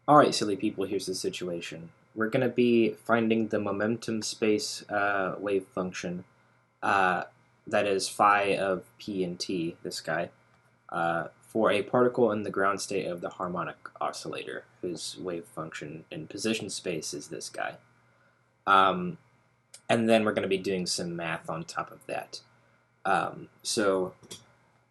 Alright, silly people, here's the situation. We're going to be finding the momentum space wave function uh, that is phi of p and t, this guy, for a particle in the ground state of the harmonic oscillator, whose wave function in position space is this guy. Um, and then we're going to be doing some math on top of that. So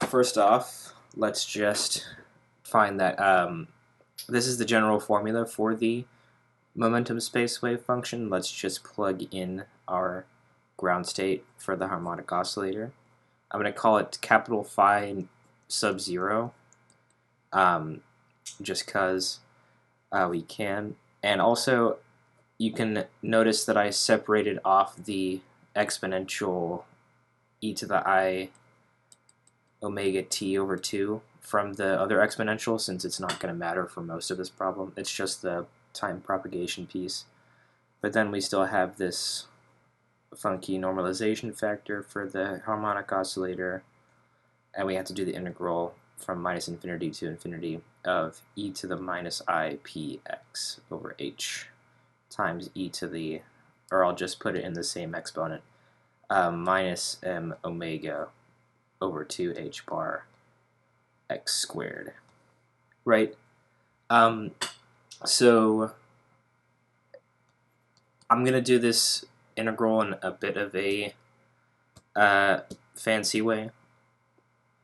first off, let's just find that this is the general formula for the momentum space wave function. Let's just plug in our ground state for the harmonic oscillator. I'm going to call it capital Phi sub 0, just because we can. And also, you can notice that I separated off the exponential e to the I omega t over 2 from the other exponential, since it's not going to matter for most of this problem. It's just the time propagation piece. But then we still have this funky normalization factor for the harmonic oscillator, and we have to do the integral from minus infinity to infinity of e to the minus I px over h times e to the, or I'll just put it in the same exponent, minus m omega over 2h bar x squared, right? So I'm going to do this integral in a bit of a fancy way.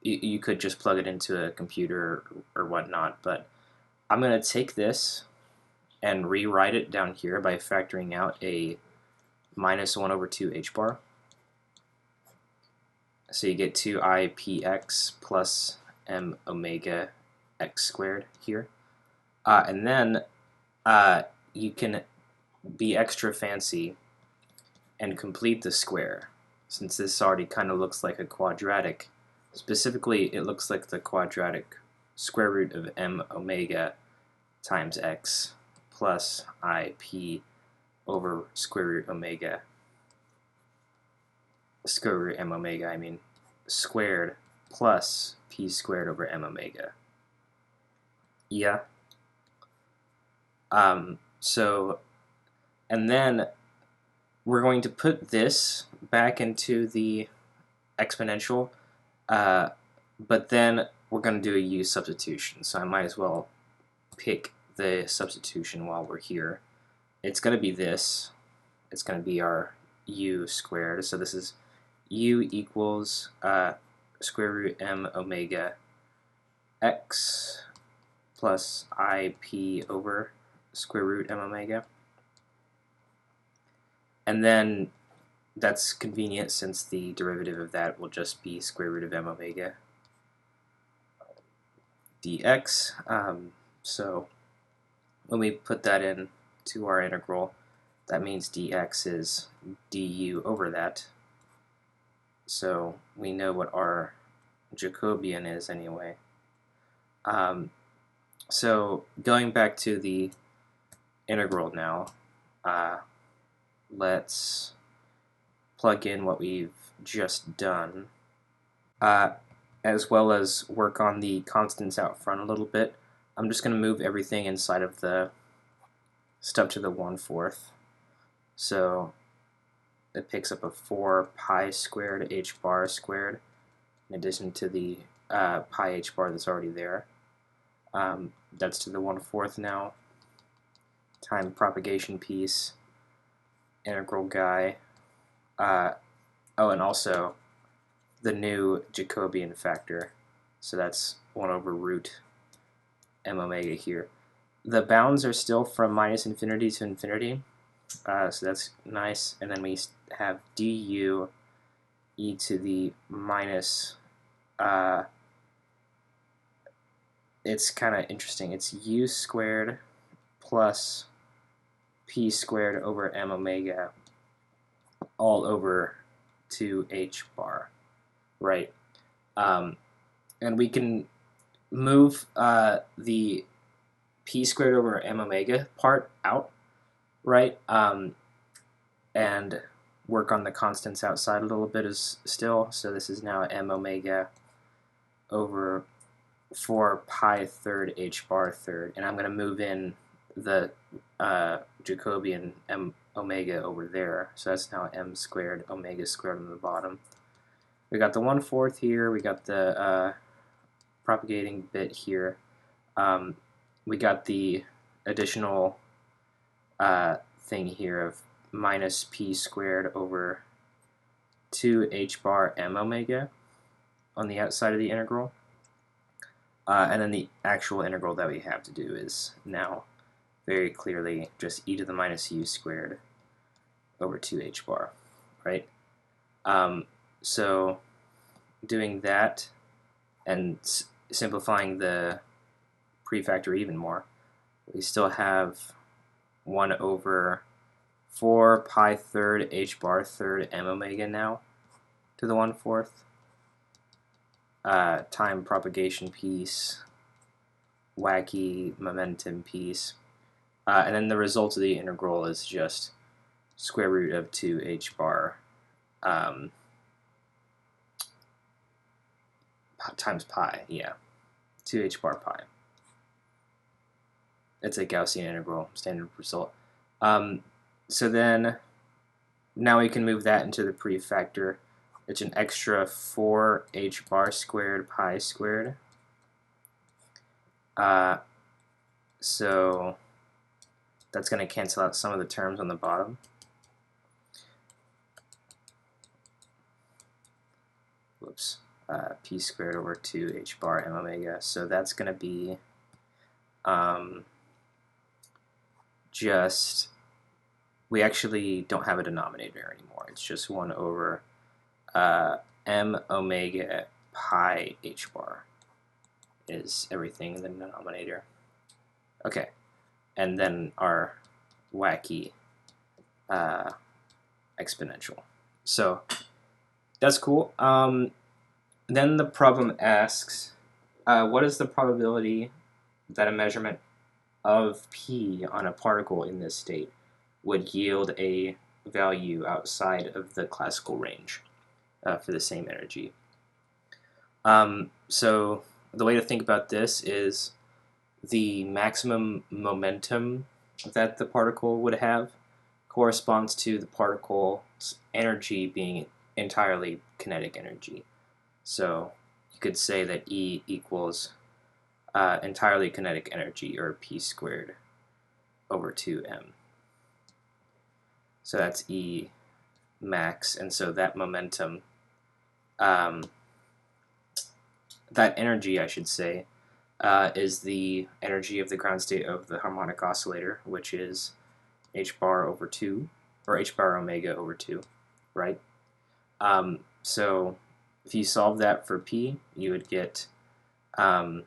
You could just plug it into a computer or whatnot, but I'm going to take this and rewrite it down here by factoring out a minus 1 over 2 h bar. So you get 2i px plus m omega x squared here. And then you can be extra fancy and complete the square. Since this already kind of looks like a quadratic, specifically it looks like the quadratic square root of m omega times x plus ip over square root omega, square root m omega, squared plus p squared over m omega. Yeah. So, and then we're going to put this back into the exponential, but then we're going to do a u substitution, so I might as well pick the substitution while we're here. It's going to be this. It's going to be our u squared, so this is u equals square root m omega x plus ip over square root m omega. And then that's convenient since the derivative of that will just be square root of m omega dx. So when we put that in to our integral, that means dx is du over that. So we know what our Jacobian is anyway. So going back to the integral now, let's plug in what we've just done, as well as work on the constants out front a little bit. I'm just going to move everything inside of the step to the 1/4. So it picks up a 4 pi squared h bar squared in addition to the pi h bar that's already there. That's to the 1/4 now. Time propagation piece, integral guy. Oh, and also the new Jacobian factor. So that's 1 over root m omega here. The bounds are still from minus infinity to infinity, so that's nice. And then we have du e to the minus, it's kind of interesting. It's u squared plus p squared over m omega all over 2h bar, right? And we can move the p squared over m omega part out, right? And work on the constants outside a little bit as still. So this is now m omega over 4 pi third h bar third, and I'm going to move in the Jacobian m omega over there. So that's now m squared omega squared on the bottom. We got the 1/4 here. We got the propagating bit here. We got the additional thing here of minus p squared over 2 h bar m omega on the outside of the integral. And then the actual integral that we have to do is now very clearly just e to the minus u squared over 2h bar, right? So doing that and simplifying the prefactor even more, we still have 1 over 4 pi third h bar third m omega now to the 1/4 time propagation piece, wacky momentum piece, and then the result of the integral is just square root of 2h bar times pi, yeah, 2h bar pi. It's a Gaussian integral, standard result. So then, now we can move that into the prefactor. It's an extra 4h bar squared pi squared. So that's going to cancel out some of the terms on the bottom. Whoops. P squared over 2h bar m omega. So that's going to be just, we actually don't have a denominator anymore. It's just 1 over m omega pi h bar is everything in the denominator. Okay, and then our wacky exponential. So that's cool. Then the problem asks, what is the probability that a measurement of p on a particle in this state would yield a value outside of the classical range for the same energy? So the way to think about this is the maximum momentum that the particle would have corresponds to the particle's energy being entirely kinetic energy. So you could say that E equals entirely kinetic energy, or p squared over 2m. So that's E max, and so that momentum, that energy, I should say, is the energy of the ground state of the harmonic oscillator, which is h bar over 2, or h bar omega over 2, right? So if you solve that for p, you would get a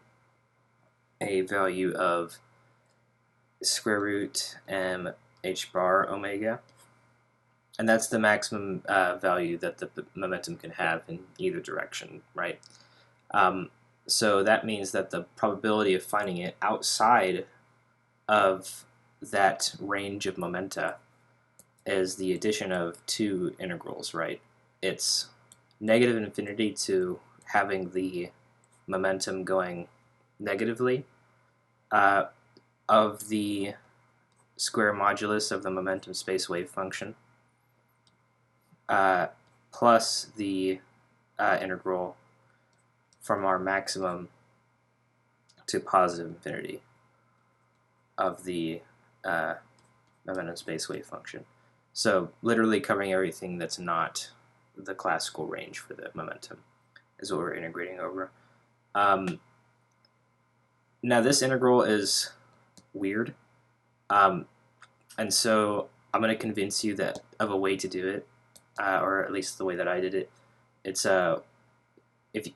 value of square root m h bar omega, and that's the maximum value that the momentum can have in either direction, right? So that means that the probability of finding it outside of that range of momenta is the addition of two integrals, right? It's negative infinity to having the momentum going negatively of the square modulus of the momentum space wave function plus the integral from our maximum to positive infinity of the momentum space wave function. So literally covering everything that's not the classical range for the momentum is what we're integrating over. Now this integral is weird, and so I'm going to convince you that of a way to do it, or at least the way that I did it. It's if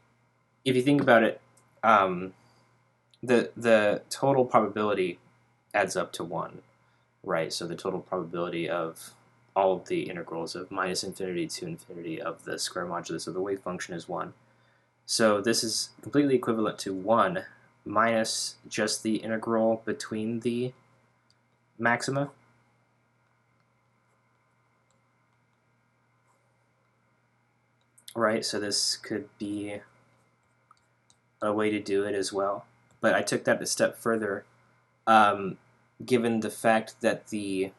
you think about it, the total probability adds up to 1, right? So the total probability of all of the integrals of minus infinity to infinity of the square modulus of the wave function is 1. So this is completely equivalent to 1 minus just the integral between the maxima. Right, so this could be a way to do it as well. But I took that a step further. given the fact that the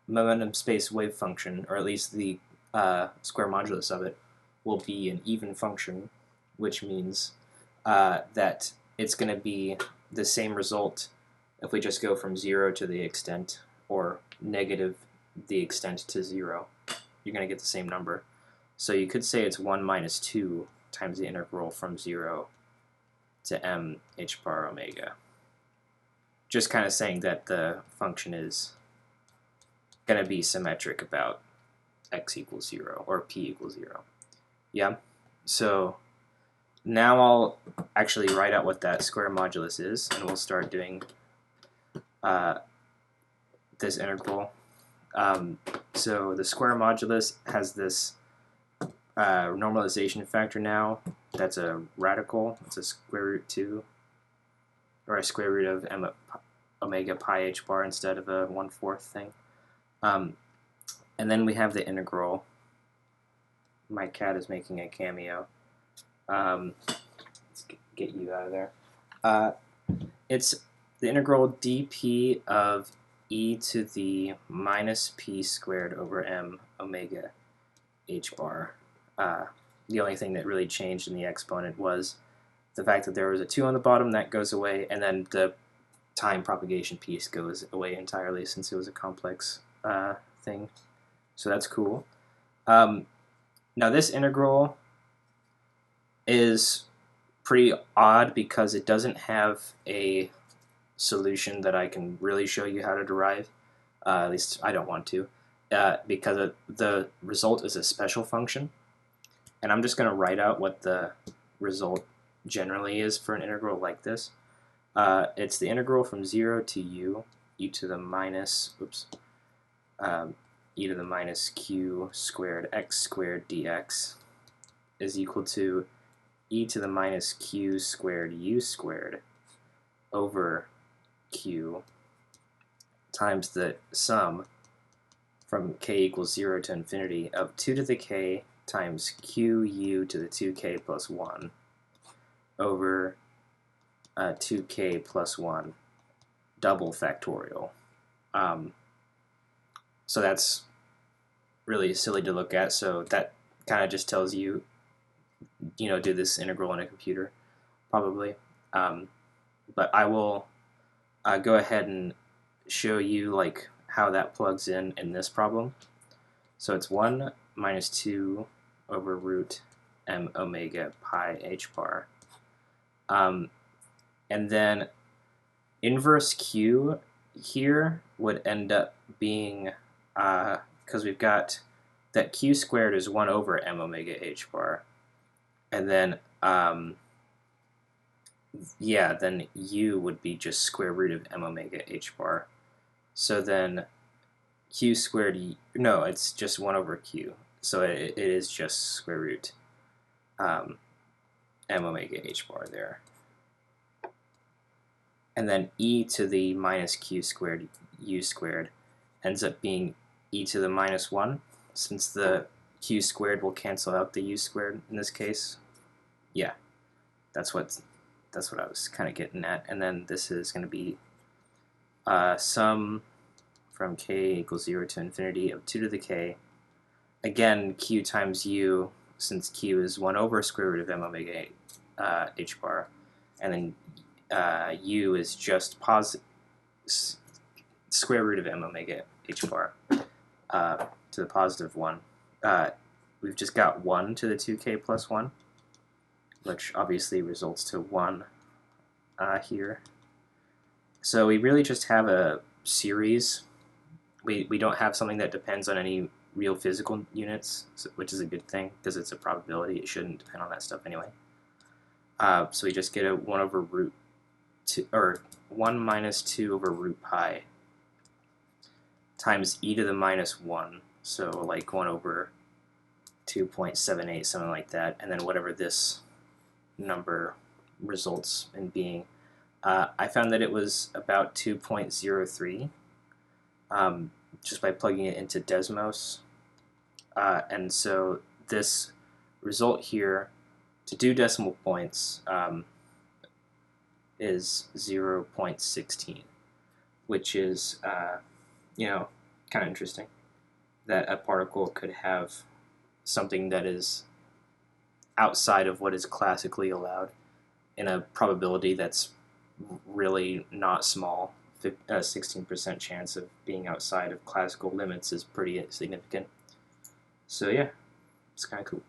momentum space wave function, or at least the square modulus of it, will be an even function, which means that it's going to be the same result if we just go from 0 to the extent, or negative the extent to 0. You're going to get the same number. So you could say it's 1 minus 2 times the integral from 0 to m h bar omega. Just kind of saying that the function is going to be symmetric about x equals 0 or p equals 0. Yeah? So now I'll actually write out what that square modulus is, and we'll start doing this integral. So the square modulus has this normalization factor now. That's a radical. It's a square root 2, or a square root of m omega pi h bar instead of a 1/4 thing. And then we have the integral. My cat is making a cameo. Let's get you out of there. It's the integral dp of e to the minus p squared over m omega h bar. The only thing that really changed in the exponent was the fact that there was a 2 on the bottom. That goes away, and then the time propagation piece goes away entirely since it was a complex thing. So that's cool. Now this integral is pretty odd because it doesn't have a solution that I can really show you how to derive. At least I don't want to, because the result is a special function. And I'm just going to write out what the result generally is for an integral like this. It's the integral from 0 to u, e to the minus, e to the minus q squared x squared dx is equal to e to the minus q squared u squared over q times the sum from k equals 0 to infinity of 2 to the k times qu to the 2k plus 1 over 2k plus 1 double factorial. So that's really silly to look at, so that kind of just tells you, do this integral in a computer, probably. But I will go ahead and show you how that plugs in this problem. So it's 1 minus 2 over root m omega pi h bar. And then inverse q here would end up being, because we've got that q squared is 1 over m omega h bar. And then, then u would be just square root of m omega h bar. So then q squared, no, it's just 1 over q. So it is just square root m omega h bar there. And then e to the minus q squared u squared ends up being e to the minus 1, since the q squared will cancel out the u squared in this case. Yeah, that's what I was kind of getting at. And then this is going to be sum from k equals 0 to infinity of 2 to the k. Again, q times u, since q is 1 over square root of m omega h bar. And then u is just square root of m omega h bar to the positive 1. We've just got 1 to the 2k plus 1, which obviously results to 1 here. So we really just have a series. We don't have something that depends on any real physical units, which is a good thing because it's a probability. It shouldn't depend on that stuff anyway. So we just get a 1 over root 2, or 1 minus 2 over root pi times e to the minus 1, so like 1 over 2.78, something like that, and then whatever this number results in being. I found that it was about 2.03 just by plugging it into Desmos, and so this result here, to do decimal points, is 0.16. which is, you know, kind of interesting that a particle could have something that is outside of what is classically allowed in a probability that's really not small. A 16% chance of being outside of classical limits is pretty significant. So yeah, it's kind of cool.